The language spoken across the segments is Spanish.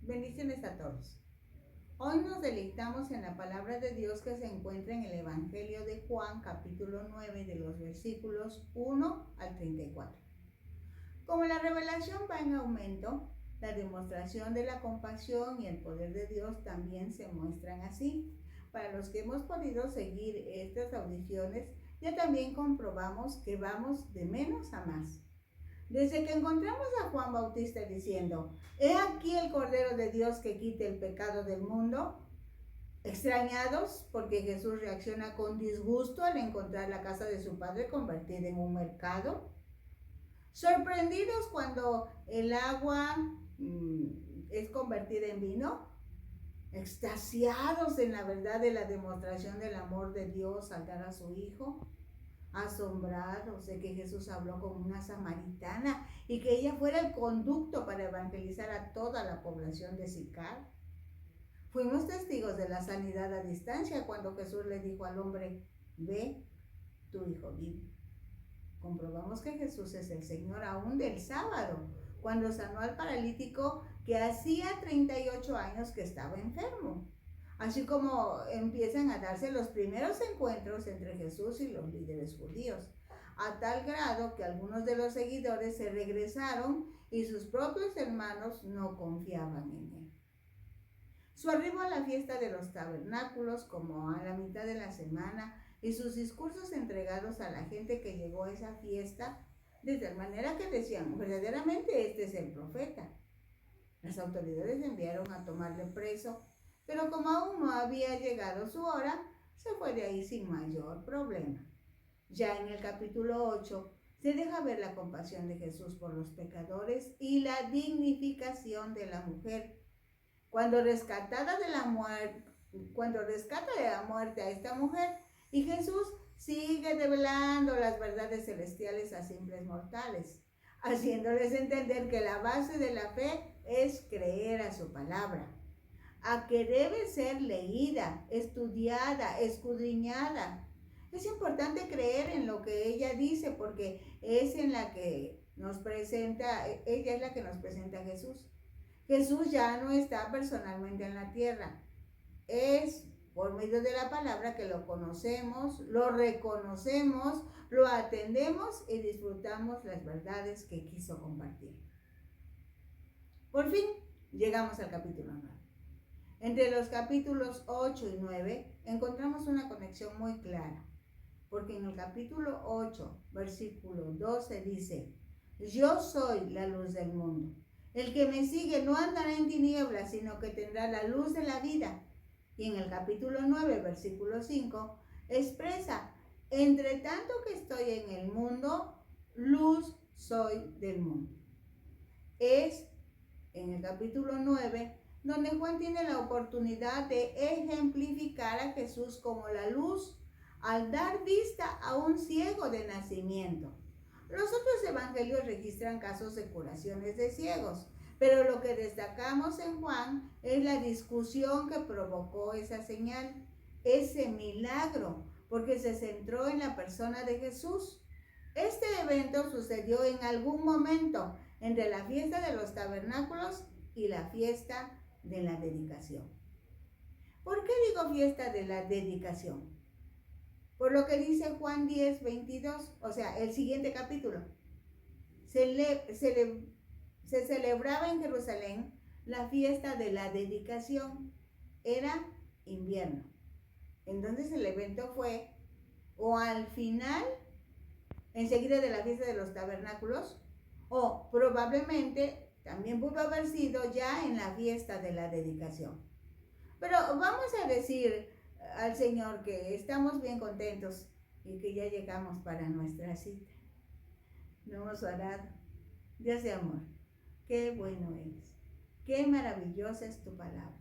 Bendiciones a todos. Hoy nos deleitamos en la palabra de Dios que se encuentra en el Evangelio de Juan, capítulo 9, de los versículos 1 al 34. Como la revelación va en aumento, la demostración de la compasión y el poder de Dios también se muestran así. Para los que hemos podido seguir estas audiciones, ya también comprobamos que vamos de menos a más. Desde que encontramos a Juan Bautista diciendo, «He aquí el Cordero de Dios que quita el pecado del mundo», extrañados porque Jesús reacciona con disgusto al encontrar la casa de su padre convertida en un mercado, sorprendidos cuando el agua es convertida en vino, extasiados en la verdad de la demostración del amor de Dios al dar a su Hijo, asombrados de que Jesús habló con una samaritana y que ella fuera el conducto para evangelizar a toda la población de Sicar. Fuimos testigos de la sanidad a distancia cuando Jesús le dijo al hombre, «Ve, tu hijo vive». Comprobamos que Jesús es el Señor aún del sábado, cuando sanó al paralítico que hacía 38 años que estaba enfermo. Así como empiezan a darse los primeros encuentros entre Jesús y los líderes judíos, a tal grado que algunos de los seguidores se regresaron y sus propios hermanos no confiaban en él. Su arribo a la fiesta de los tabernáculos, como a la mitad de la semana, y sus discursos entregados a la gente que llegó a esa fiesta, de tal manera que decían, verdaderamente este es el profeta. Las autoridades enviaron a tomarle preso, pero como aún no había llegado su hora, se fue de ahí sin mayor problema. Ya en el capítulo 8 se deja ver la compasión de Jesús por los pecadores y la dignificación de la mujer. Cuando rescata de la muerte a esta mujer, y Jesús sigue develando las verdades celestiales a simples mortales, haciéndoles entender que la base de la fe es creer a su palabra, a que debe ser leída, estudiada, escudriñada. Es importante creer en lo que ella dice porque es en la que nos presenta, ella es la que nos presenta a Jesús. Jesús ya no está personalmente en la tierra. Es por medio de la palabra que lo conocemos, lo reconocemos, lo atendemos y disfrutamos las verdades que quiso compartir. Por fin, llegamos al capítulo 9. Entre los capítulos 8 y 9 encontramos una conexión muy clara, porque en el capítulo 8, versículo 12 dice, «Yo soy la luz del mundo. El que me sigue no andará en tinieblas, sino que tendrá la luz de la vida». Y en el capítulo 9, versículo 5, expresa, «Entre tanto que estoy en el mundo, luz soy del mundo». Es en el capítulo 9 donde Juan tiene la oportunidad de ejemplificar a Jesús como la luz al dar vista a un ciego de nacimiento. Los otros evangelios registran casos de curaciones de ciegos, pero lo que destacamos en Juan es la discusión que provocó esa señal, ese milagro, porque se centró en la persona de Jesús. Este evento sucedió en algún momento entre la fiesta de los tabernáculos y la fiesta de la dedicación. ¿Por qué digo fiesta de la dedicación? Por lo que dice Juan 10, 22, o sea, el siguiente capítulo. Se celebraba en Jerusalén la fiesta de la dedicación. Era invierno. Entonces el evento fue o al final, enseguida de la fiesta de los tabernáculos, o probablemente también pudo haber sido ya en la fiesta de la dedicación. Pero vamos a decir al Señor que estamos bien contentos y que ya llegamos para nuestra cita. No hemos orado. Dios de amor, qué bueno eres, qué maravillosa es tu palabra.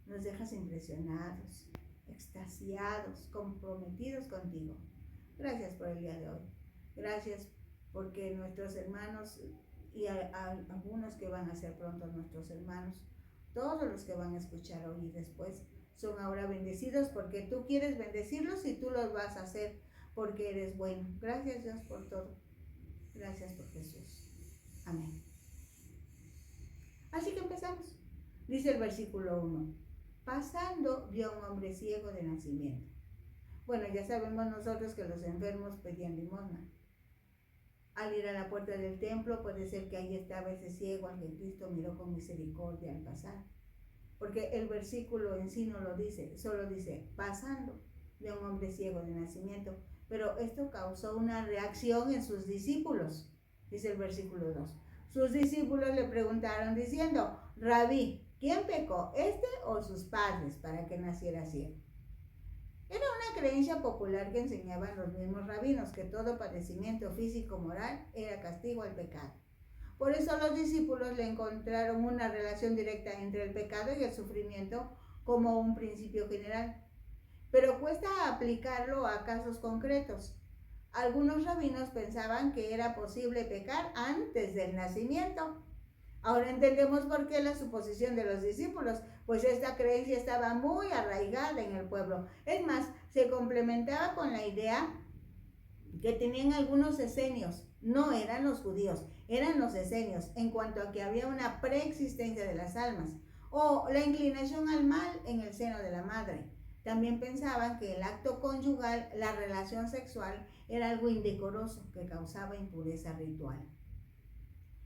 Nos dejas impresionados, extasiados, comprometidos contigo. Gracias por el día de hoy. Gracias porque nuestros hermanos y algunos que van a ser pronto nuestros hermanos, todos los que van a escuchar hoy y después, son ahora bendecidos porque tú quieres bendecirlos y tú los vas a hacer porque eres bueno. Gracias Dios por todo. Gracias por Jesús. Amén. Así que empezamos. Dice el versículo 1, pasando vio a un hombre ciego de nacimiento. Bueno, ya sabemos nosotros que los enfermos pedían limosna. Al ir a la puerta del templo, puede ser que ahí estaba ese ciego al que Cristo miró con misericordia al pasar. Porque el versículo en sí no lo dice, solo dice, pasando de un hombre ciego de nacimiento. Pero esto causó una reacción en sus discípulos, dice el versículo 2. Sus discípulos le preguntaron diciendo, Rabí, ¿quién pecó, este o sus padres, para que naciera ciego? Era una creencia popular que enseñaban los mismos rabinos, que todo padecimiento físico moral era castigo al pecado. Por eso los discípulos le encontraron una relación directa entre el pecado y el sufrimiento como un principio general. Pero cuesta aplicarlo a casos concretos. Algunos rabinos pensaban que era posible pecar antes del nacimiento. Ahora entendemos por qué la suposición de los discípulos, pues esta creencia estaba muy arraigada en el pueblo. Es más, se complementaba con la idea que tenían algunos esenios. No eran los judíos, eran los esenios, en cuanto a que había una preexistencia de las almas, o la inclinación al mal en el seno de la madre. También pensaban que el acto conyugal, la relación sexual, era algo indecoroso que causaba impureza ritual.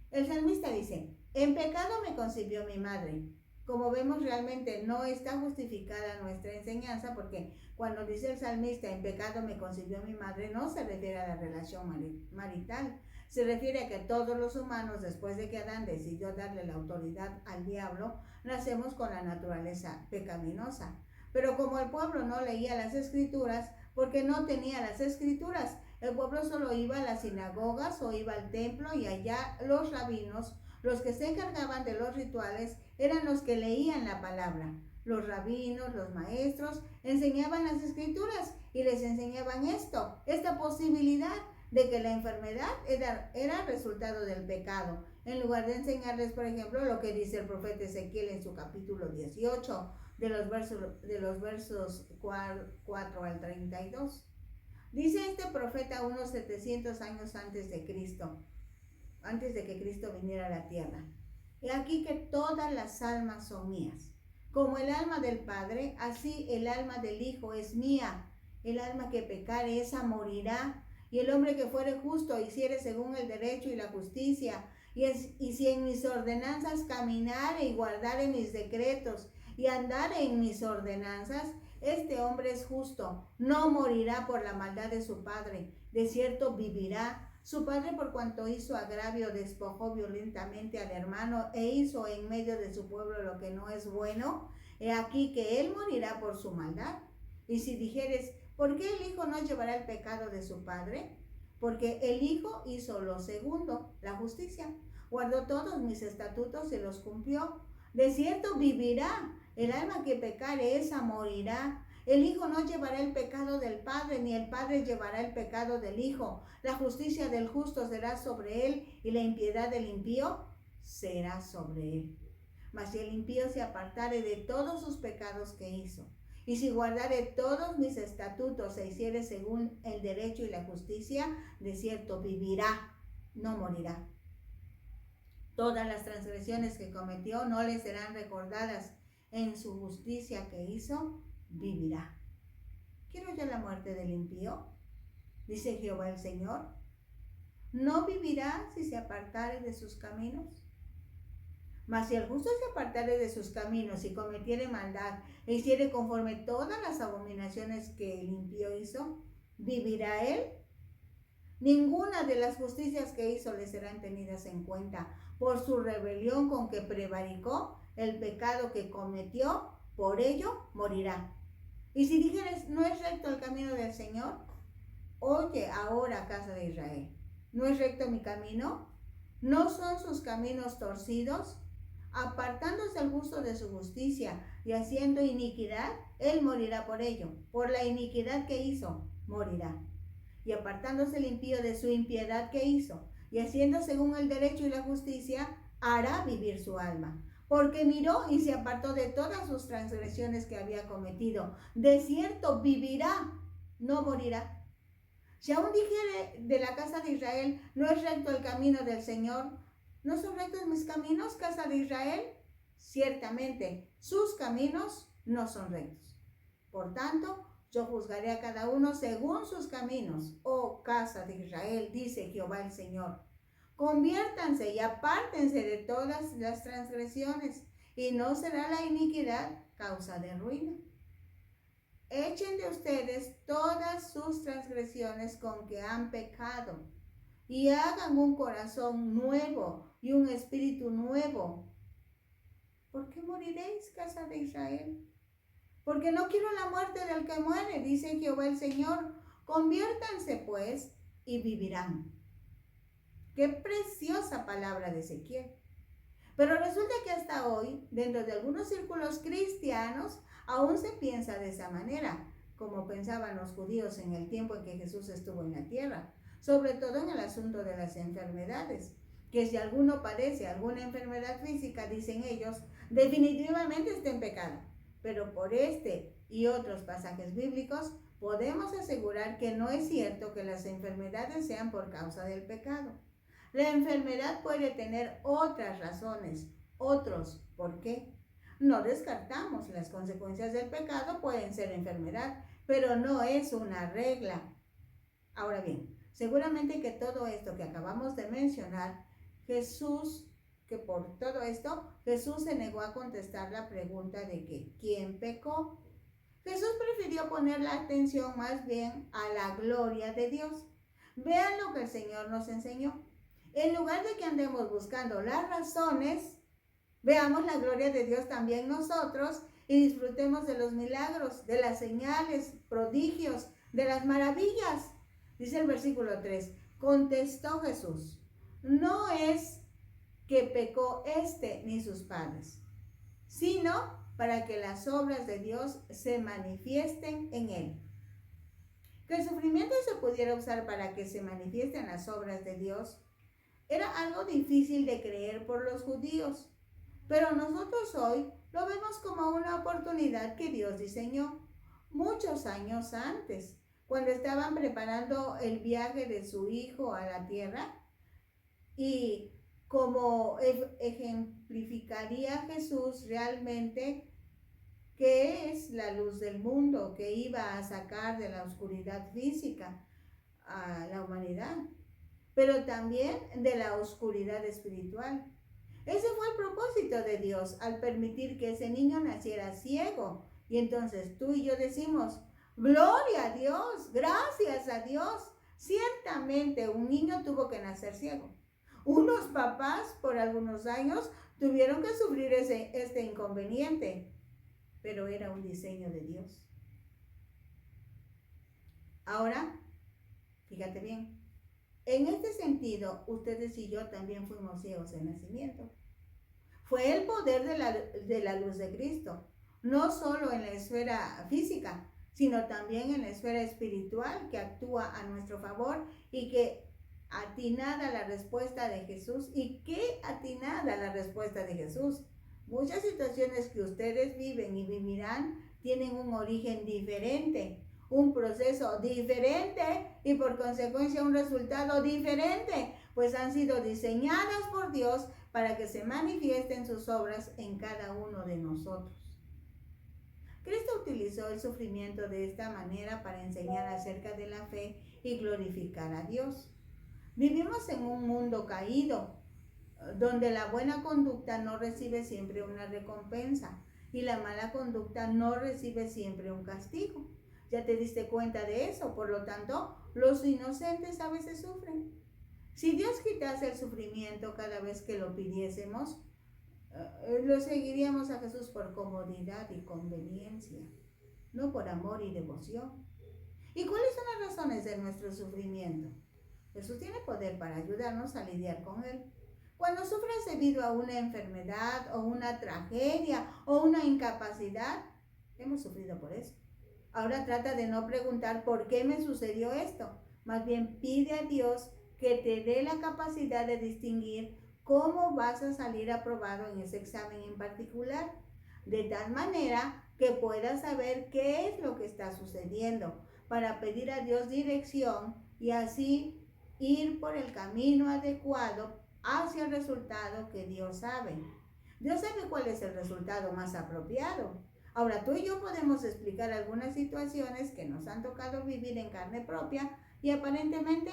El salmista dice, en pecado me concibió mi madre. Como vemos, realmente no está justificada nuestra enseñanza, porque cuando dice el salmista, en pecado me concibió mi madre, no se refiere a la relación marital. Se refiere a que todos los humanos, después de que Adán decidió darle la autoridad al diablo, nacemos con la naturaleza pecaminosa. Pero como el pueblo no leía las escrituras, porque no tenía las escrituras, el pueblo solo iba a las sinagogas o iba al templo, y allá los rabinos, los que se encargaban de los rituales, eran los que leían la palabra. Los rabinos, los maestros, enseñaban las escrituras y les enseñaban esta posibilidad de que la enfermedad era resultado del pecado, en lugar de enseñarles, por ejemplo, lo que dice el profeta Ezequiel en su capítulo 18, de los versos 4 al 32. Dice este profeta unos 700 años antes de que Cristo viniera a la tierra. He aquí que todas las almas son mías. Como el alma del Padre, así el alma del Hijo es mía. El alma que pecare, esa morirá. Y el hombre que fuere justo, hiciere según el derecho y la justicia, y si en mis ordenanzas caminare y guardare mis decretos, y andare en mis ordenanzas, este hombre es justo, no morirá por la maldad de su padre, de cierto vivirá. Su padre, por cuanto hizo agravio, despojó violentamente al hermano e hizo en medio de su pueblo lo que no es bueno, he aquí que él morirá por su maldad. Y si dijeres, ¿por qué el hijo no llevará el pecado de su padre? Porque el hijo hizo lo segundo, la justicia, guardó todos mis estatutos y los cumplió. De cierto vivirá. El alma que pecare, esa morirá. El hijo no llevará el pecado del padre, ni el padre llevará el pecado del hijo. La justicia del justo será sobre él, y la impiedad del impío será sobre él. Mas si el impío se apartare de todos sus pecados que hizo, y si guardare todos mis estatutos e hiciere según el derecho y la justicia, de cierto vivirá, no morirá. Todas las transgresiones que cometió no le serán recordadas. En su justicia que hizo, vivirá. ¿Quiero yo la muerte del impío? Dice Jehová el Señor. ¿No vivirá si se apartare de sus caminos? Mas si el justo se apartare de sus caminos y cometiere maldad e hiciere conforme todas las abominaciones que el impío hizo, ¿vivirá él? Ninguna de las justicias que hizo le serán tenidas en cuenta. Por su rebelión con que prevaricó, el pecado que cometió, por ello morirá. Y si dijeres, ¿no es recto el camino del Señor? Oye ahora, casa de Israel, ¿no es recto mi camino? ¿No son sus caminos torcidos? Apartándose el justo de su justicia y haciendo iniquidad, él morirá por ello. Por la iniquidad que hizo, morirá. Y apartándose el impío de su impiedad que hizo, y haciendo según el derecho y la justicia, hará vivir su alma. Porque miró y se apartó de todas sus transgresiones que había cometido. De cierto vivirá, no morirá. Si aún dijere de la casa de Israel, ¿no es recto el camino del Señor? ¿No son rectos mis caminos, casa de Israel? Ciertamente, sus caminos no son rectos. Por tanto, yo juzgaré a cada uno según sus caminos. Oh casa de Israel, dice Jehová el Señor. Conviértanse y apártense de todas las transgresiones, y no será la iniquidad causa de ruina. Echen de ustedes todas sus transgresiones con que han pecado, y hagan un corazón nuevo y un espíritu nuevo. ¿Por qué moriréis, casa de Israel? Porque no quiero la muerte del que muere, dice Jehová el Señor. Conviértanse pues y vivirán. Qué preciosa palabra de Ezequiel. Pero resulta que hasta hoy, dentro de algunos círculos cristianos, aún se piensa de esa manera, como pensaban los judíos en el tiempo en que Jesús estuvo en la tierra, sobre todo en el asunto de las enfermedades, que si alguno padece alguna enfermedad física, dicen ellos, definitivamente está en pecado. Pero por este y otros pasajes bíblicos podemos asegurar que no es cierto que las enfermedades sean por causa del pecado. La enfermedad puede tener otras razones, otros por qué. No descartamos, las consecuencias del pecado pueden ser enfermedad, pero no es una regla. Ahora bien, seguramente que todo esto que acabamos de mencionar, por todo esto, Jesús se negó a contestar la pregunta de que ¿quién pecó? Jesús prefirió poner la atención más bien a la gloria de Dios. Vean lo que el Señor nos enseñó. En lugar de que andemos buscando las razones, veamos la gloria de Dios también nosotros y disfrutemos de los milagros, de las señales, prodigios, de las maravillas. Dice el versículo 3, contestó Jesús, no es que pecó este ni sus padres, sino para que las obras de Dios se manifiesten en él. Que el sufrimiento se pudiera usar para que se manifiesten las obras de Dios era algo difícil de creer por los judíos, pero nosotros hoy lo vemos como una oportunidad que Dios diseñó muchos años antes, cuando estaban preparando el viaje de su hijo a la tierra, y como ejemplificaría Jesús realmente que es la luz del mundo que iba a sacar de la oscuridad física a la humanidad, pero también de la oscuridad espiritual. Ese fue el propósito de Dios al permitir que ese niño naciera ciego. Y entonces tú y yo decimos, gloria a Dios, gracias a Dios. Ciertamente un niño tuvo que nacer ciego. Unos papás por algunos años tuvieron que sufrir este inconveniente, pero era un diseño de Dios. Ahora, fíjate bien, en este sentido, ustedes y yo también fuimos ciegos de nacimiento. Fue el poder de la luz de Cristo, no solo en la esfera física, sino también en la esfera espiritual que actúa a nuestro favor, y que atinada la respuesta de Jesús. ¿Y qué atinada la respuesta de Jesús? Muchas situaciones que ustedes viven y vivirán tienen un origen diferente, un proceso diferente y por consecuencia un resultado diferente, pues han sido diseñadas por Dios para que se manifiesten sus obras en cada uno de nosotros. Cristo utilizó el sufrimiento de esta manera para enseñar acerca de la fe y glorificar a Dios. Vivimos en un mundo caído, donde la buena conducta no recibe siempre una recompensa y la mala conducta no recibe siempre un castigo. Ya te diste cuenta de eso, por lo tanto, los inocentes a veces sufren. Si Dios quitase el sufrimiento cada vez que lo pidiésemos, lo seguiríamos a Jesús por comodidad y conveniencia, no por amor y devoción. ¿Y cuáles son las razones de nuestro sufrimiento? Jesús tiene poder para ayudarnos a lidiar con él. Cuando sufres debido a una enfermedad o una tragedia o una incapacidad, hemos sufrido por eso. Ahora trata de no preguntar por qué me sucedió esto. Más bien pide a Dios que te dé la capacidad de distinguir cómo vas a salir aprobado en ese examen en particular, de tal manera que puedas saber qué es lo que está sucediendo, para pedir a Dios dirección y así ir por el camino adecuado hacia el resultado que Dios sabe. Dios sabe cuál es el resultado más apropiado. Ahora, tú y yo podemos explicar algunas situaciones que nos han tocado vivir en carne propia y aparentemente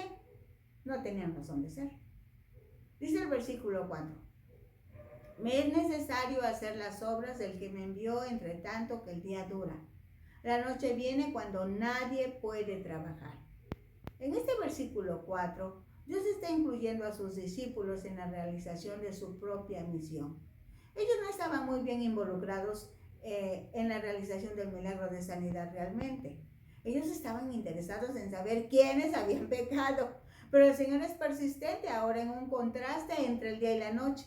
no tenían razón de ser. Dice el versículo 4. Me es necesario hacer las obras del que me envió entre tanto que el día dura. La noche viene cuando nadie puede trabajar. En este versículo 4, Dios está incluyendo a sus discípulos en la realización de su propia misión. Ellos no estaban muy bien involucrados en la realización del milagro de sanidad realmente. Ellos estaban interesados en saber quiénes habían pecado, pero el Señor es persistente ahora en un contraste entre el día y la noche.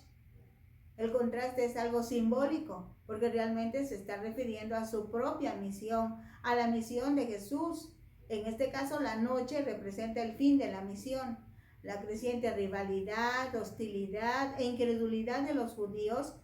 El contraste es algo simbólico, porque realmente se está refiriendo a su propia misión, a la misión de Jesús. En este caso, la noche representa el fin de la misión. La creciente rivalidad, hostilidad e incredulidad de los judíos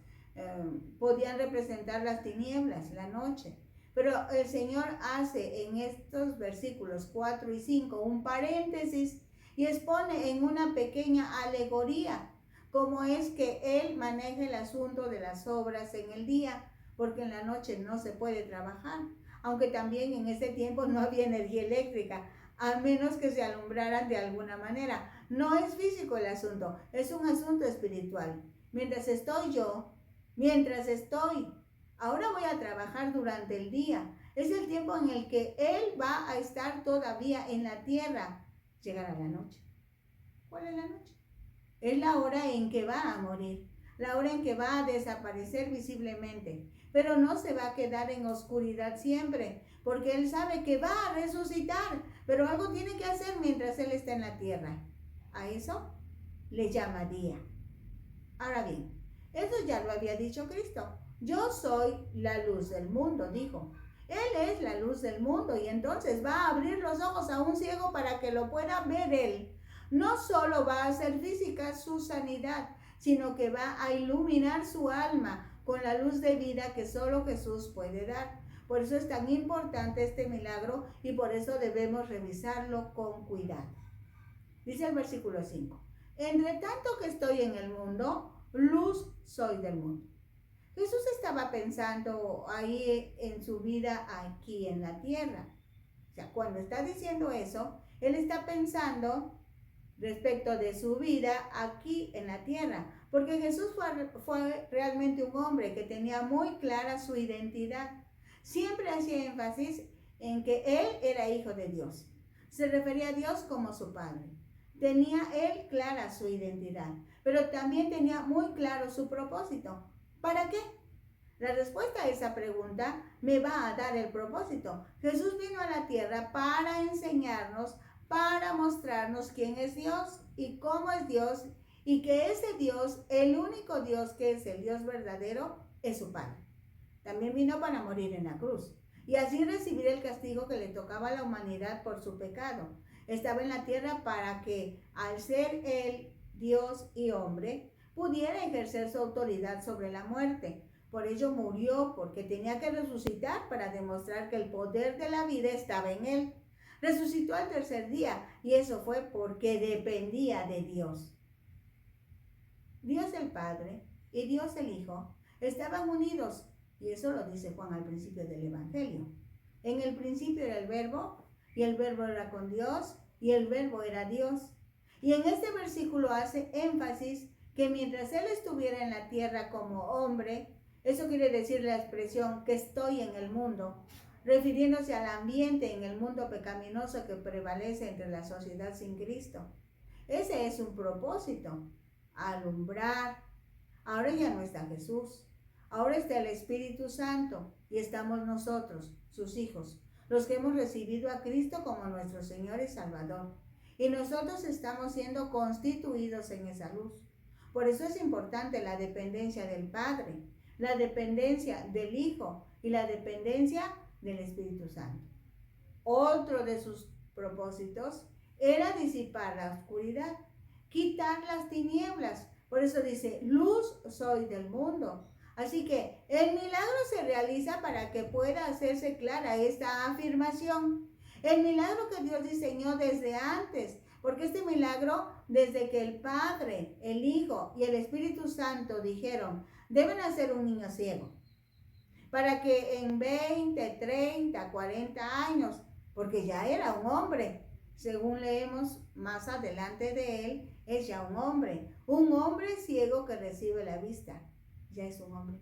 podían representar las tinieblas, la noche. Pero el Señor hace en estos versículos 4 y 5 un paréntesis y expone en una pequeña alegoría cómo es que Él maneja el asunto de las obras en el día, porque en la noche no se puede trabajar, aunque también en ese tiempo no había energía eléctrica, a menos que se alumbraran de alguna manera. No es físico el asunto, es un asunto espiritual. Mientras estoy, ahora voy a trabajar durante el día. Es el tiempo en el que Él va a estar todavía en la tierra. Llegará la noche. ¿Cuál es la noche? Es la hora en que va a morir, la hora en que va a desaparecer visiblemente, pero no se va a quedar en oscuridad siempre, porque Él sabe que va a resucitar, pero algo tiene que hacer mientras Él está en la tierra. A eso le llama día. Ahora bien, eso ya lo había dicho Cristo. Yo soy la luz del mundo, dijo. Él es la luz del mundo y entonces va a abrir los ojos a un ciego para que lo pueda ver Él. No solo va a hacer física su sanidad, sino que va a iluminar su alma con la luz de vida que solo Jesús puede dar. Por eso es tan importante este milagro y por eso debemos revisarlo con cuidado. Dice el versículo 5. Entre tanto que estoy en el mundo, luz soy del mundo. Jesús estaba pensando ahí en su vida aquí en la tierra. O sea, cuando está diciendo eso, Él está pensando respecto de su vida aquí en la tierra, porque Jesús fue realmente un hombre que tenía muy clara su identidad. Siempre hacía énfasis en que Él era hijo de Dios. Se refería a Dios como su Padre. Tenía Él clara su identidad, pero también tenía muy claro su propósito. ¿Para qué? La respuesta a esa pregunta me va a dar el propósito. Jesús vino a la tierra para enseñarnos, para mostrarnos quién es Dios y cómo es Dios, y que ese Dios, el único Dios que es el Dios verdadero, es su Padre. También vino para morir en la cruz y así recibir el castigo que le tocaba a la humanidad por su pecado. Estaba en la tierra para que, al ser Él Dios y hombre, pudiera ejercer su autoridad sobre la muerte. Por ello murió, porque tenía que resucitar para demostrar que el poder de la vida estaba en Él. Resucitó al tercer día y eso fue porque dependía de Dios. Dios el Padre y Dios el Hijo estaban unidos y eso lo dice Juan al principio del Evangelio. En el principio era el Verbo y el Verbo era con Dios y el Verbo era Dios. Y en este versículo hace énfasis que mientras Él estuviera en la tierra como hombre, eso quiere decir la expresión que estoy en el mundo, refiriéndose al ambiente en el mundo pecaminoso que prevalece entre la sociedad sin Cristo. Ese es un propósito, alumbrar. Ahora ya no está Jesús, ahora está el Espíritu Santo y estamos nosotros, sus hijos, los que hemos recibido a Cristo como nuestro Señor y Salvador. Y nosotros estamos siendo constituidos en esa luz. Por eso es importante la dependencia del Padre, la dependencia del Hijo y la dependencia del Espíritu Santo. Otro de sus propósitos era disipar la oscuridad, quitar las tinieblas. Por eso dice, luz soy del mundo. Así que el milagro se realiza para que pueda hacerse clara esta afirmación. El milagro que Dios diseñó desde antes, porque este milagro, desde que el Padre, el Hijo y el Espíritu Santo dijeron, debe nacer un niño ciego, para que en 20, 30, 40 años, porque ya era un hombre, según leemos más adelante de él, es ya un hombre ciego que recibe la vista, ya es un hombre.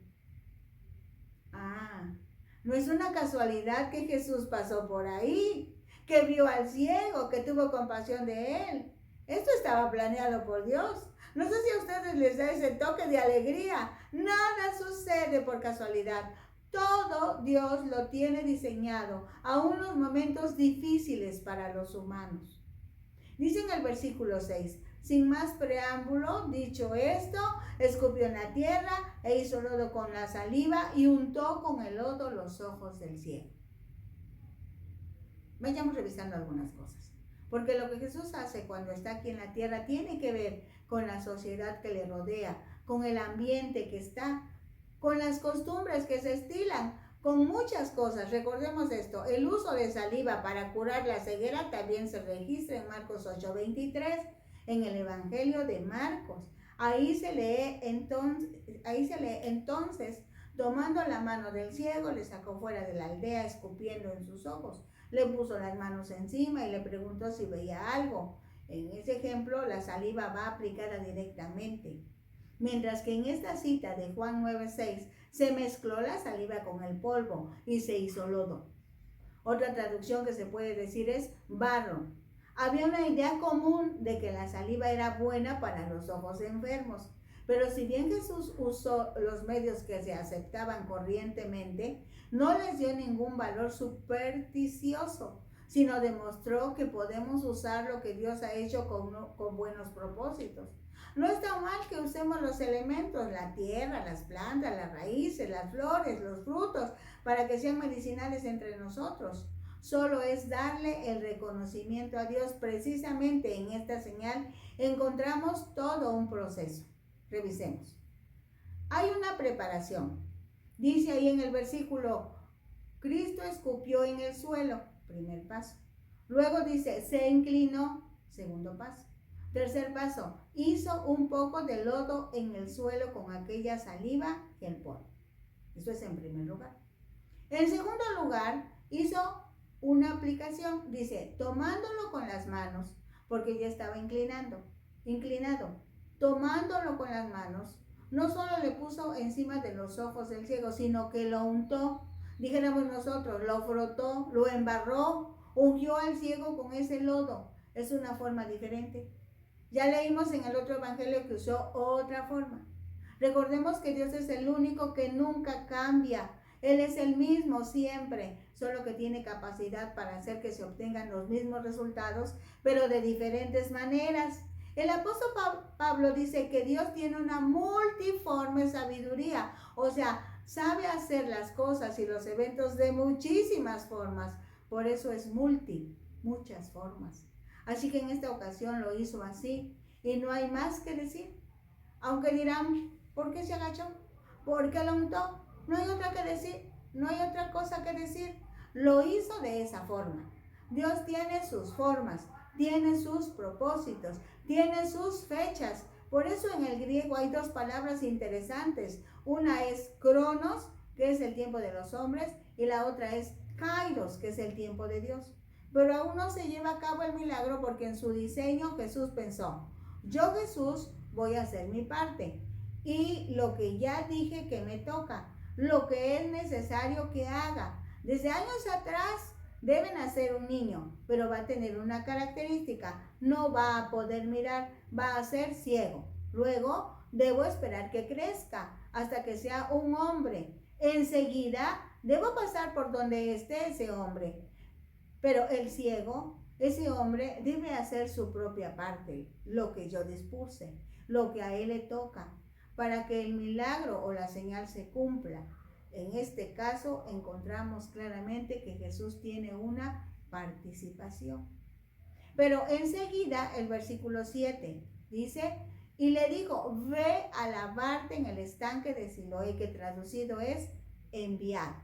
No es una casualidad que Jesús pasó por ahí, que vio al ciego, que tuvo compasión de él. Esto estaba planeado por Dios. No sé si a ustedes les da ese toque de alegría. Nada sucede por casualidad. Todo Dios lo tiene diseñado a unos momentos difíciles para los humanos. Dice en el versículo 6, sin más preámbulo, dicho esto, escupió en la tierra e hizo lodo con la saliva y untó con el lodo los ojos del ciego. Vayamos revisando algunas cosas, porque lo que Jesús hace cuando está aquí en la tierra tiene que ver con la sociedad que le rodea, con el ambiente que está, con las costumbres que se estilan, con muchas cosas. Recordemos esto, el uso de saliva para curar la ceguera también se registra en Marcos 8:23, en el Evangelio de Marcos. Ahí se lee entonces, tomando la mano del ciego, le sacó fuera de la aldea, escupiendo en sus ojos. Le puso las manos encima y le preguntó si veía algo. En ese ejemplo, la saliva va aplicada directamente. Mientras que en esta cita de Juan 9:6 se mezcló la saliva con el polvo y se hizo lodo. Otra traducción que se puede decir es barro. Había una idea común de que la saliva era buena para los ojos enfermos, pero si bien Jesús usó los medios que se aceptaban corrientemente, no les dio ningún valor supersticioso, sino demostró que podemos usar lo que Dios ha hecho con buenos propósitos. No está mal que usemos los elementos, la tierra, las plantas, las raíces, las flores, los frutos, para que sean medicinales entre nosotros. Solo es darle el reconocimiento a Dios. Precisamente en esta señal encontramos todo un proceso. Revisemos. Hay una preparación. Dice ahí en el versículo, Cristo escupió en el suelo, primer paso. Luego dice, se inclinó, segundo paso. Tercer paso, hizo un poco de lodo en el suelo con aquella saliva y el polvo. Eso es en primer lugar. En segundo lugar, hizo una aplicación. Dice, tomándolo con las manos, porque ya estaba inclinado. Tomándolo con las manos, no solo le puso encima de los ojos del ciego, sino que lo untó. Dijéramos nosotros, lo frotó, lo embarró, ungió al ciego con ese lodo. Es una forma diferente. Ya leímos en el otro evangelio que usó otra forma. Recordemos que Dios es el único que nunca cambia. Él es el mismo siempre, solo que tiene capacidad para hacer que se obtengan los mismos resultados, pero de diferentes maneras. El apóstol Pablo dice que Dios tiene una multiforme sabiduría, o sea, sabe hacer las cosas y los eventos de muchísimas formas. Por eso es muchas formas. Así que en esta ocasión lo hizo así y no hay más que decir. Aunque dirán, ¿por qué se agachó? ¿Por qué lo untó? No hay otra que decir, no hay otra cosa que decir. Lo hizo de esa forma. Dios tiene sus formas, tiene sus propósitos, tiene sus fechas. Por eso en el griego hay dos palabras interesantes. Una es cronos, que es el tiempo de los hombres, y la otra es kairos, que es el tiempo de Dios. Pero aún no se lleva a cabo el milagro porque en su diseño Jesús pensó, yo Jesús voy a hacer mi parte y lo que ya dije que me toca, lo que es necesario que haga. Desde años atrás debe nacer un niño, pero va a tener una característica, no va a poder mirar, va a ser ciego. Luego debo esperar que crezca hasta que sea un hombre. Enseguida debo pasar por donde esté ese hombre. Pero el ciego, ese hombre, debe hacer su propia parte, lo que yo dispuse, lo que a él le toca, para que el milagro o la señal se cumpla. En este caso encontramos claramente que Jesús tiene una participación. Pero enseguida el versículo 7 dice, y le dijo, ve a lavarte en el estanque de Siloé, que traducido es enviar.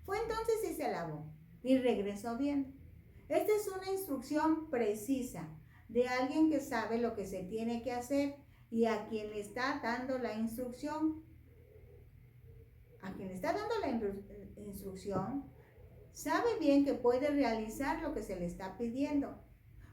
Fue entonces y se lavó y regresó bien. Esta es una instrucción precisa de alguien que sabe lo que se tiene que hacer y a quien le está dando la instrucción. a quien le está dando la instrucción, sabe bien que puede realizar lo que se le está pidiendo.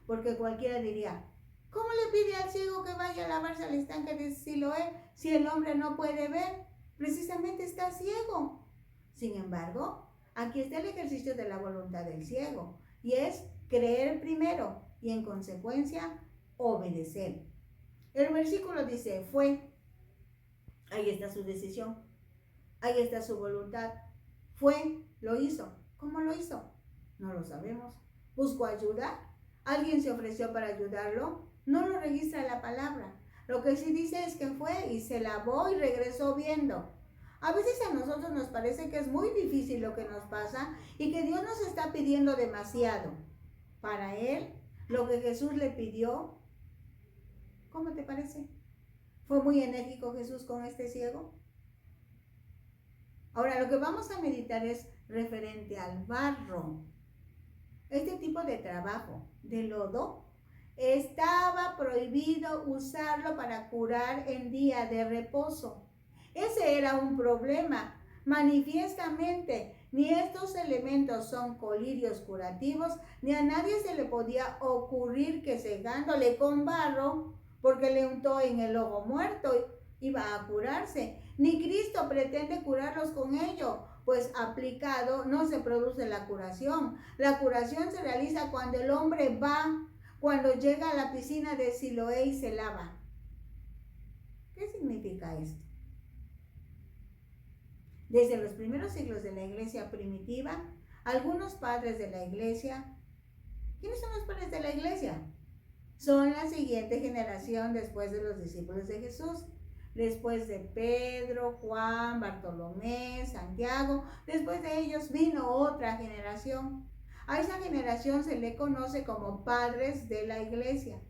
Porque cualquiera diría, ¿cómo le pide al ciego que vaya a lavarse al estanque de Siloé si el hombre no puede ver? Precisamente está ciego. Sin embargo, aquí está el ejercicio de la voluntad del ciego, y es creer primero y en consecuencia obedecer. El versículo dice, fue. Ahí está su decisión. Ahí está su voluntad. Fue, lo hizo. ¿Cómo lo hizo? No lo sabemos. ¿Buscó ayuda? ¿Alguien se ofreció para ayudarlo? No lo registra la palabra. Lo que sí dice es que fue y se lavó y regresó viendo. A veces a nosotros nos parece que es muy difícil lo que nos pasa y que Dios nos está pidiendo demasiado. Para Él, lo que Jesús le pidió, ¿cómo te parece? ¿Fue muy enérgico Jesús con este ciego? Ahora, lo que vamos a meditar es referente al barro. Este tipo de trabajo de lodo estaba prohibido usarlo para curar en día de reposo. Ese era un problema. Manifiestamente, ni estos elementos son colirios curativos, ni a nadie se le podía ocurrir que cegándole con barro, porque le untó en el ojo muerto, iba a curarse. Ni Cristo pretende curarlos con ello, pues aplicado no se produce la curación. La curación se realiza cuando el hombre va, cuando llega a la piscina de Siloé y se lava. ¿Qué significa esto? Desde los primeros siglos de la iglesia primitiva, algunos padres de la iglesia, ¿quiénes son los padres de la iglesia? Son la siguiente generación después de los discípulos de Jesús. Después de Pedro, Juan, Bartolomé, Santiago, después de ellos vino otra generación. A esa generación se le conoce como padres de la iglesia.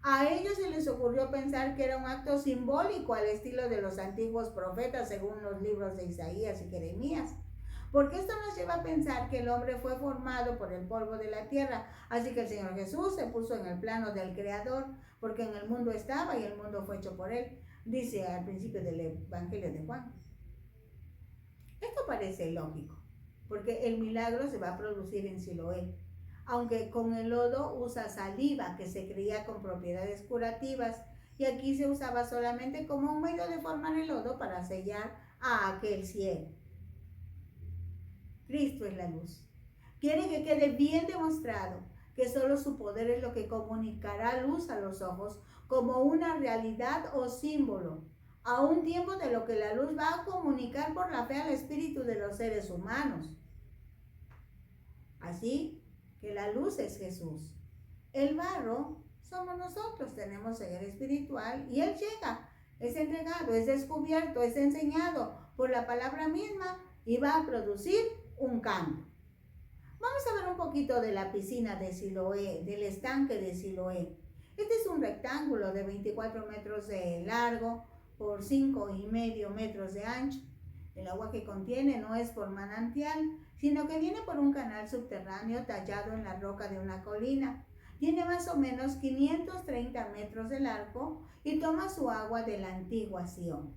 A ellos se les ocurrió pensar que era un acto simbólico al estilo de los antiguos profetas, según los libros de Isaías y Jeremías. Porque esto nos lleva a pensar que el hombre fue formado por el polvo de la tierra, así que el Señor Jesús se puso en el plano del Creador, porque en el mundo estaba y el mundo fue hecho por él, dice al principio del Evangelio de Juan. Esto parece lógico, porque el milagro se va a producir en Siloé, aunque con el lodo usa saliva que se creía con propiedades curativas, y aquí se usaba solamente como un medio de formar el lodo para sellar a aquel ciego. Cristo es la luz. Quiere que quede bien demostrado que solo su poder es lo que comunicará luz a los ojos como una realidad o símbolo, a un tiempo de lo que la luz va a comunicar por la fe al espíritu de los seres humanos. Así que la luz es Jesús. El barro somos nosotros, tenemos ceguera espiritual y Él llega, es entregado, es descubierto, es enseñado por la palabra misma y va a producir un cambio. Vamos a ver un poquito de la piscina de Siloé, del estanque de Siloé. Este es un rectángulo de 24 metros de largo por 5,5 metros de ancho. El agua que contiene no es por manantial, sino que viene por un canal subterráneo tallado en la roca de una colina. Tiene más o menos 530 metros de largo y toma su agua de la antigua Sión.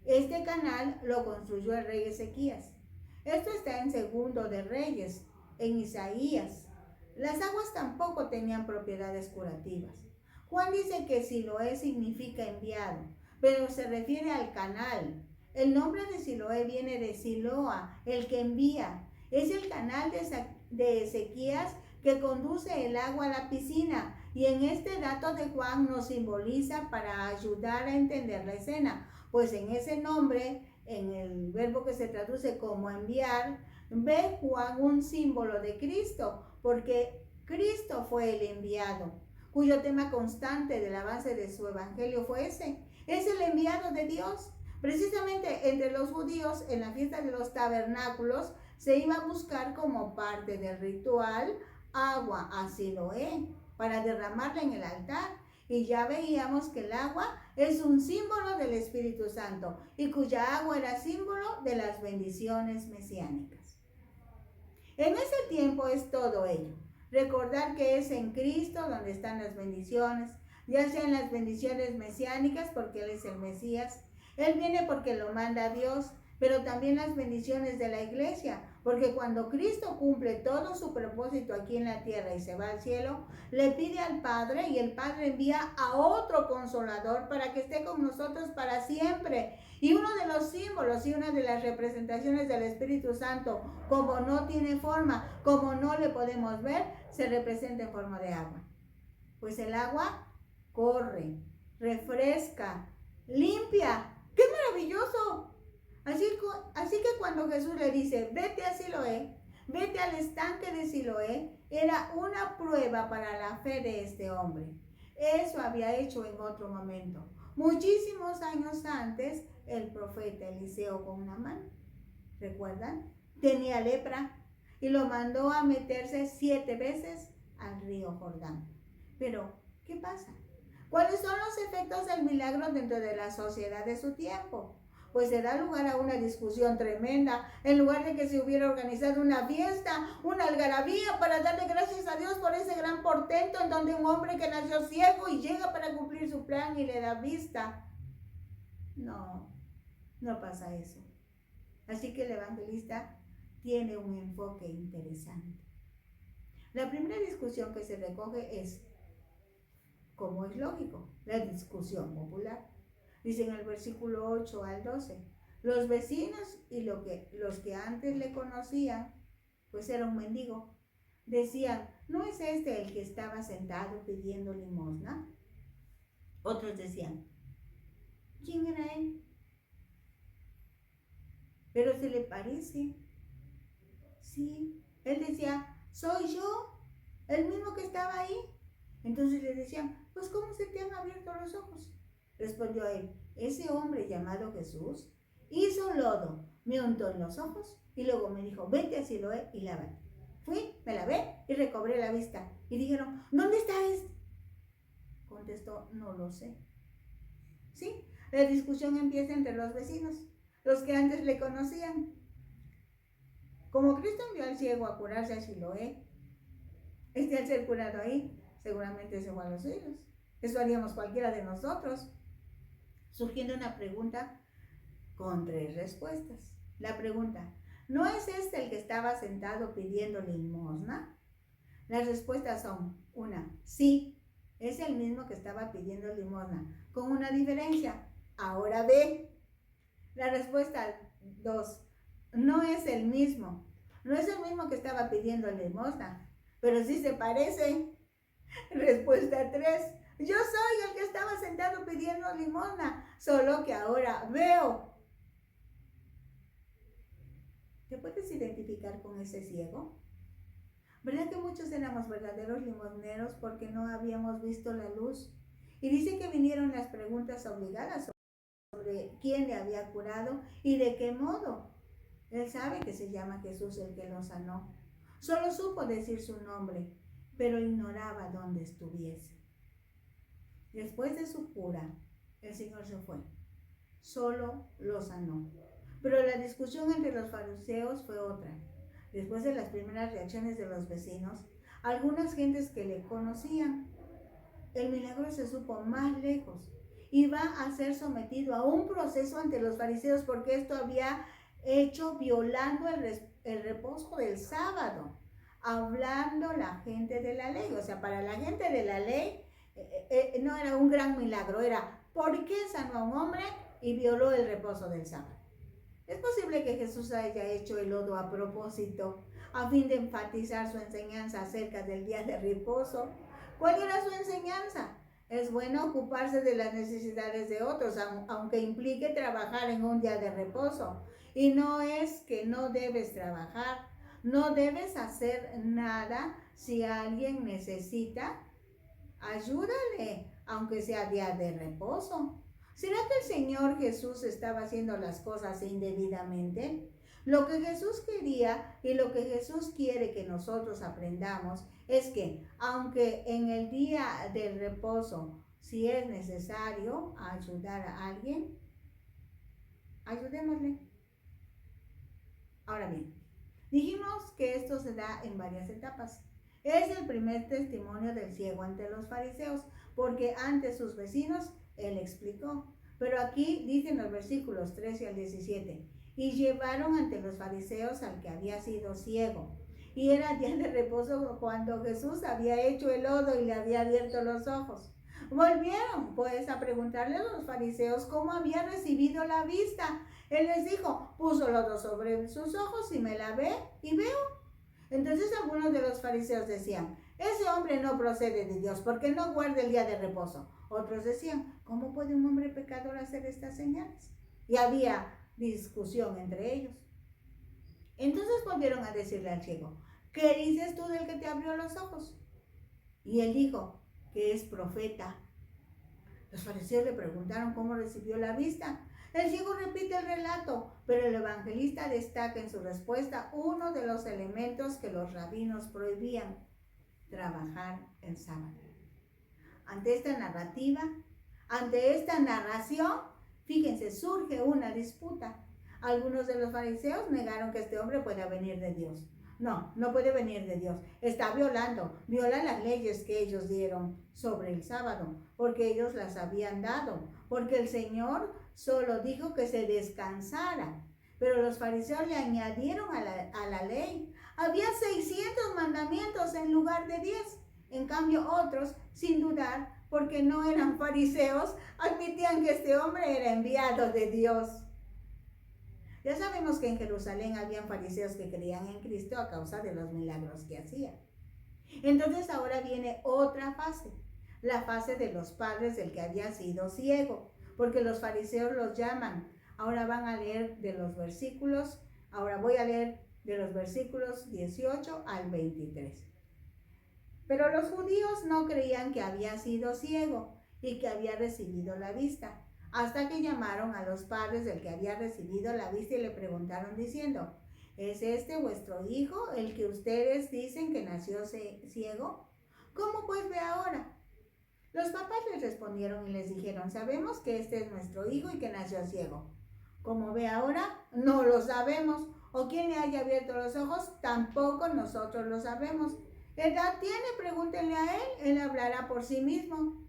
Este canal lo construyó el rey Ezequías. Esto está en Segundo de Reyes, en Isaías. Las aguas tampoco tenían propiedades curativas. Juan dice que Siloé significa enviado, pero se refiere al canal. El nombre de Siloé viene de Siloa, el que envía. Es el canal de Ezequías que conduce el agua a la piscina, y en este dato de Juan nos simboliza para ayudar a entender la escena, pues en ese nombre, en el verbo que se traduce como enviar, ve Juan un símbolo de Cristo, porque Cristo fue el enviado, cuyo tema constante del avance de su evangelio fue ese. Es el enviado de Dios. Precisamente entre los judíos, en la fiesta de los tabernáculos, se iba a buscar como parte del ritual agua a Siloé para derramarla en el altar. Y ya veíamos que el agua es un símbolo del Espíritu Santo y cuya agua era símbolo de las bendiciones mesiánicas. En ese tiempo es todo ello. Recordar que es en Cristo donde están las bendiciones, ya sean las bendiciones mesiánicas porque Él es el Mesías. Él viene porque lo manda Dios, pero también las bendiciones de la iglesia, porque cuando Cristo cumple todo su propósito aquí en la tierra y se va al cielo, le pide al Padre y el Padre envía a otro consolador para que esté con nosotros para siempre. Y uno de los símbolos y una de las representaciones del Espíritu Santo, como no tiene forma, como no le podemos ver, se representa en forma de agua. Pues el agua corre, refresca, limpia. ¡Qué maravilloso! Así que cuando Jesús le dice, vete a Siloé, vete al estanque de Siloé, era una prueba para la fe de este hombre. Eso había hecho en otro momento. Muchísimos años antes, el profeta Eliseo con una mano, ¿recuerdan? Tenía lepra y lo mandó a meterse 7 veces al río Jordán. Pero, ¿qué pasa? ¿Cuáles son los efectos del milagro dentro de la sociedad de su tiempo? Pues se da lugar a una discusión tremenda, en lugar de que se hubiera organizado una fiesta, una algarabía para darle gracias a Dios por ese gran portento en donde un hombre que nació ciego y llega para cumplir su plan y le da vista. No, no pasa eso. Así que el evangelista tiene un enfoque interesante. La primera discusión que se recoge es, como es lógico, la discusión popular. Dice en el versículo 8 al 12, los vecinos y los que antes le conocían, pues era un mendigo, decían, ¿no es este el que estaba sentado pidiendo limosna? Otros decían, ¿quién era él? Pero se le parece. Sí, él decía, ¿soy yo? ¿El mismo que estaba ahí? Entonces le decían, pues ¿cómo se te han abierto los ojos? Respondió él, ese hombre llamado Jesús hizo lodo, me untó en los ojos y luego me dijo, vete a Siloé y lávate. Fui, me lavé y recobré la vista. Y dijeron, ¿dónde está este? Contestó, no lo sé. ¿Sí? La discusión empieza entre los vecinos, los que antes le conocían. Como Cristo envió al ciego a curarse a Siloé, al ser curado ahí, seguramente se fue a los suyos. Eso haríamos cualquiera de nosotros. Surgiendo una pregunta con 3 respuestas. La pregunta, ¿no es este el que estaba sentado pidiendo limosna? Las respuestas son, una, sí, es el mismo que estaba pidiendo limosna, con una diferencia. Ahora ve. La respuesta 2, no es el mismo. No es el mismo que estaba pidiendo limosna, pero sí se parece. Respuesta 3, yo soy el que estaba sentado pidiendo limosna, solo que ahora veo. ¿Te puedes identificar con ese ciego? ¿Verdad que muchos éramos verdaderos limosneros porque no habíamos visto la luz? Y dice que vinieron las preguntas obligadas sobre quién le había curado y de qué modo. Él sabe que se llama Jesús el que lo sanó. Solo supo decir su nombre, pero ignoraba dónde estuviese. Después de su cura, el Señor se fue. Solo lo sanó. Pero la discusión entre los fariseos fue otra. Después de las primeras reacciones de los vecinos, algunas gentes que le conocían, el milagro se supo más lejos y va a ser sometido a un proceso ante los fariseos porque esto había hecho violando el reposo del sábado, hablando la gente de la ley. O sea, para la gente de la ley no era un gran milagro, era ¿por qué sanó a un hombre y violó el reposo del sábado? Es posible que Jesús haya hecho el lodo a propósito, a fin de enfatizar su enseñanza acerca del día de reposo. ¿Cuál era su enseñanza? Es bueno ocuparse de las necesidades de otros, aunque implique trabajar en un día de reposo. Y no es que no debes trabajar, no debes hacer nada. Si alguien necesita, ayúdale, aunque sea día de reposo. ¿Será que el Señor Jesús estaba haciendo las cosas indebidamente? Lo que Jesús quería y lo que Jesús quiere que nosotros aprendamos es que, aunque en el día del reposo, si es necesario ayudar a alguien, ayudémosle. Ahora bien, dijimos que esto se da en varias etapas. Es el primer testimonio del ciego ante los fariseos, porque ante sus vecinos él explicó. Pero aquí dicen los versículos 13 al 17, y llevaron ante los fariseos al que había sido ciego. Y era día de reposo cuando Jesús había hecho el lodo y le había abierto los ojos. Volvieron pues a preguntarle a los fariseos cómo había recibido la vista. Él les dijo, puso lodo sobre sus ojos y me lavé y veo. Entonces algunos de los fariseos decían, ese hombre no procede de Dios porque no guarda el día de reposo. Otros decían, ¿cómo puede un hombre pecador hacer estas señales? Y había discusión entre ellos. Entonces volvieron a decirle al ciego, ¿qué dices tú del que te abrió los ojos? Y él dijo que es profeta. Los fariseos le preguntaron cómo recibió la vista. El ciego repite el relato, pero el evangelista destaca en su respuesta uno de los elementos que los rabinos prohibían: trabajar el sábado. Ante esta narración, fíjense, surge una disputa. Algunos de los fariseos negaron que este hombre pueda venir de Dios. No puede venir de Dios. Viola las leyes que ellos dieron sobre el sábado, porque ellos las habían dado, porque el Señor solo dijo que se descansara. Pero los fariseos le añadieron a la ley. Había 600 mandamientos en lugar de 10. En cambio, otros, sin dudar, porque no eran fariseos, admitían que este hombre era enviado de Dios. Ya sabemos que en Jerusalén habían fariseos que creían en Cristo a causa de los milagros que hacía. Entonces ahora viene otra fase, la fase de los padres del que había sido ciego, porque los fariseos los llaman. Ahora van a leer voy a leer de los versículos 18 al 23. Pero los judíos no creían que había sido ciego y que había recibido la vista, hasta que llamaron a los padres del que había recibido la vista y le preguntaron diciendo, ¿es este vuestro hijo, el que ustedes dicen que nació ciego? ¿Cómo pues ve ahora? Los papás les respondieron y les dijeron, sabemos que este es nuestro hijo y que nació ciego. ¿Cómo ve ahora? No lo sabemos. ¿O quién le haya abierto los ojos? Tampoco nosotros lo sabemos. ¿Edad tiene? Pregúntenle a él hablará por sí mismo.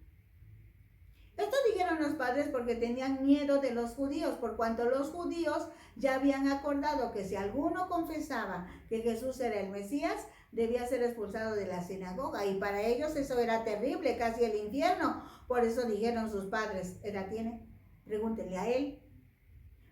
Esto dijeron los padres porque tenían miedo de los judíos, por cuanto los judíos ya habían acordado que si alguno confesaba que Jesús era el Mesías, debía ser expulsado de la sinagoga, y para ellos eso era terrible, casi el infierno. Por eso dijeron sus padres, ¿edad tiene? Pregúntenle a él.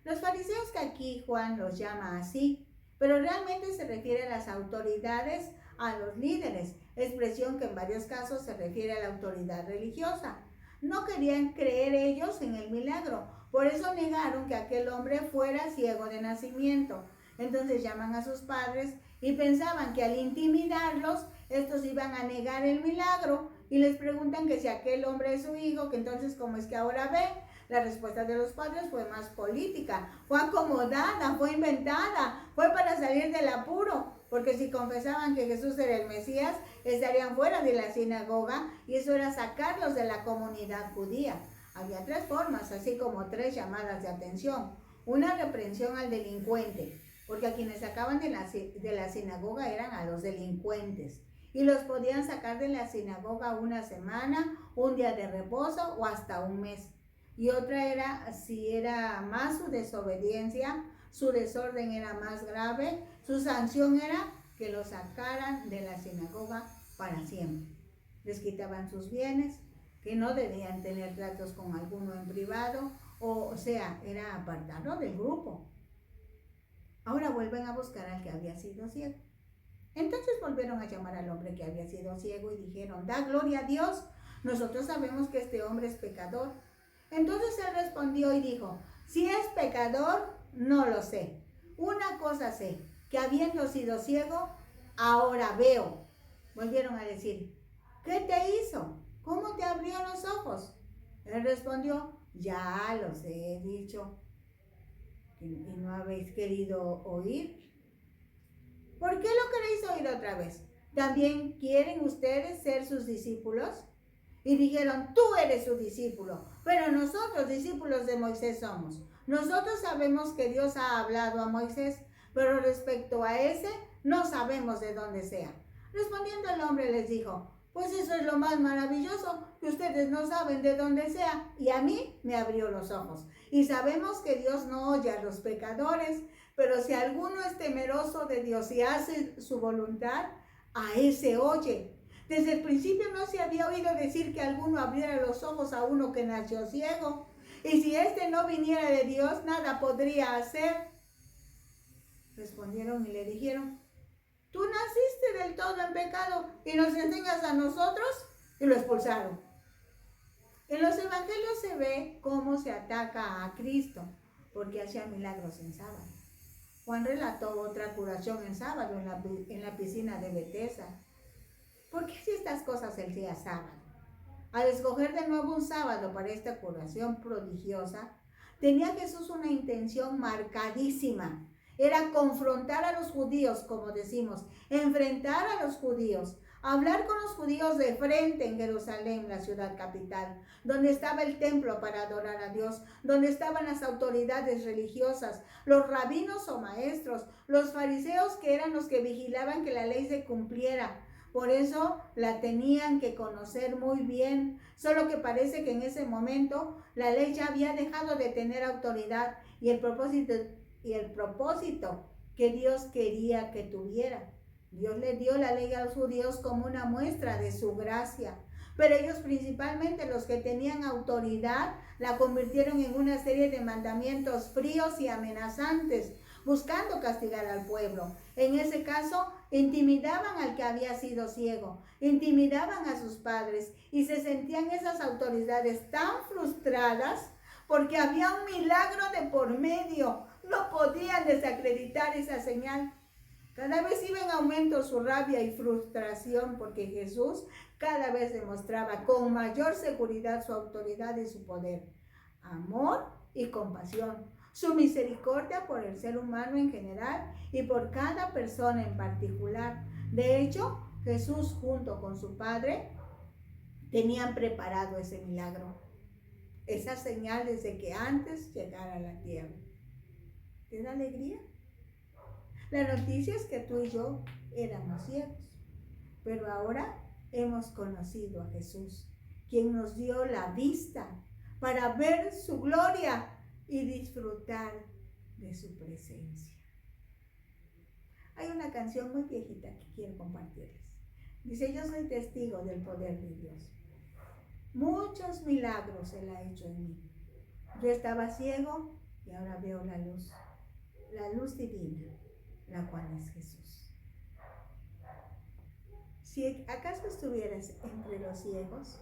Los fariseos, que aquí Juan los llama así, pero realmente se refiere a las autoridades, a los líderes, expresión que en varios casos se refiere a la autoridad religiosa. No querían creer ellos en el milagro, por eso negaron que aquel hombre fuera ciego de nacimiento. Entonces llaman a sus padres y pensaban que al intimidarlos, estos iban a negar el milagro, y les preguntan que si aquel hombre es su hijo, que entonces cómo es que ahora ve. La respuesta de los padres fue más política, fue acomodada, fue inventada, fue para salir del apuro, porque si confesaban que Jesús era el Mesías, estarían fuera de la sinagoga, y eso era sacarlos de la comunidad judía. Había 3 formas, así como 3 llamadas de atención. Una, reprensión al delincuente, porque a quienes sacaban de la sinagoga eran a los delincuentes, y los podían sacar de la sinagoga una semana, un día de reposo o hasta un mes. Y otra era, si era más su desobediencia, su desorden era más grave, su sanción era que lo sacaran de la sinagoga para siempre. Les quitaban sus bienes, que no debían tener tratos con alguno en privado, o sea, era apartarlo del grupo. Ahora vuelven a buscar al que había sido ciego. Entonces volvieron a llamar al hombre que había sido ciego y dijeron, da gloria a Dios, nosotros sabemos que este hombre es pecador. Entonces él respondió y dijo, si es pecador, no lo sé. Una cosa sé, que habiendo sido ciego, ahora veo. Volvieron a decir, ¿qué te hizo? ¿Cómo te abrió los ojos? Él respondió, ya los he dicho, y no habéis querido oír. ¿Por qué lo queréis oír otra vez? ¿También quieren ustedes ser sus discípulos? Y dijeron, tú eres su discípulo, pero nosotros discípulos de Moisés somos. Nosotros sabemos que Dios ha hablado a Moisés, pero respecto a ese, no sabemos de dónde sea. Respondiendo el hombre les dijo, Pues eso es lo más maravilloso, que ustedes no saben de dónde sea, y a mí me abrió los ojos. Y sabemos que Dios no oye a los pecadores, pero si alguno es temeroso de Dios y hace su voluntad, a ese oye. Desde el principio no se había oído decir que alguno abriera los ojos a uno que nació ciego. Y si éste no viniera de Dios, nada podría hacer. Respondieron y le dijeron: tú naciste del todo en pecado y nos enseñas a nosotros. Y lo expulsaron. En los evangelios se ve cómo se ataca a Cristo, porque hacía milagros en sábado. Juan relató otra curación en sábado en la piscina de Betesda. ¿Por qué hacía estas cosas el día sábado? Al escoger de nuevo un sábado para esta curación prodigiosa, tenía Jesús una intención marcadísima. Era confrontar a los judíos, como decimos, enfrentar a los judíos, hablar con los judíos de frente en Jerusalén, la ciudad capital, donde estaba el templo para adorar a Dios, donde estaban las autoridades religiosas, los rabinos o maestros, los fariseos, que eran los que vigilaban que la ley se cumpliera. Por eso la tenían que conocer muy bien, solo que parece que en ese momento la ley ya había dejado de tener autoridad y el propósito que Dios quería que tuviera. Dios le dio la ley a los judíos como una muestra de su gracia, pero ellos, principalmente los que tenían autoridad, la convirtieron en una serie de mandamientos fríos y amenazantes, buscando castigar al pueblo. En ese caso, intimidaban al que había sido ciego, intimidaban a sus padres, y se sentían esas autoridades tan frustradas porque había un milagro de por medio. No podían desacreditar esa señal. Cada vez iba en aumento su rabia y frustración, porque Jesús cada vez demostraba con mayor seguridad su autoridad y su poder, amor y compasión, su misericordia por el ser humano en general y por cada persona en particular. De hecho, Jesús junto con su Padre tenían preparado ese milagro, esa señal desde que antes llegara a la tierra. ¿Te da alegría? La noticia es que tú y yo éramos ciegos, pero ahora hemos conocido a Jesús, quien nos dio la vista para ver su gloria y disfrutar de su presencia. Hay una canción muy viejita que quiero compartirles. Dice: yo soy testigo del poder de Dios. Muchos milagros Él ha hecho en mí. Yo estaba ciego y ahora veo la luz divina, la cual es Jesús. Si acaso estuvieras entre los ciegos,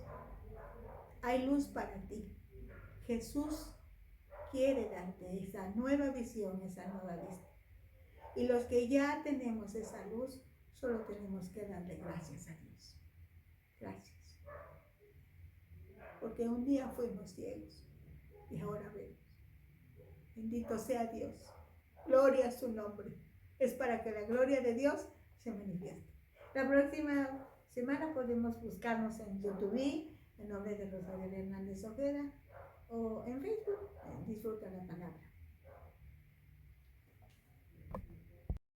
hay luz para ti. Jesús quiere darte esa nueva visión, esa nueva vista. Y los que ya tenemos esa luz, solo tenemos que darle gracias a Dios. Gracias. Porque un día fuimos ciegos y ahora vemos. Bendito sea Dios. Gloria a su nombre. Es para que la gloria de Dios se manifieste. La próxima semana podemos buscarnos en YouTube, en nombre de Rosario Hernández Ojeda, o en Facebook. Disfruta la palabra.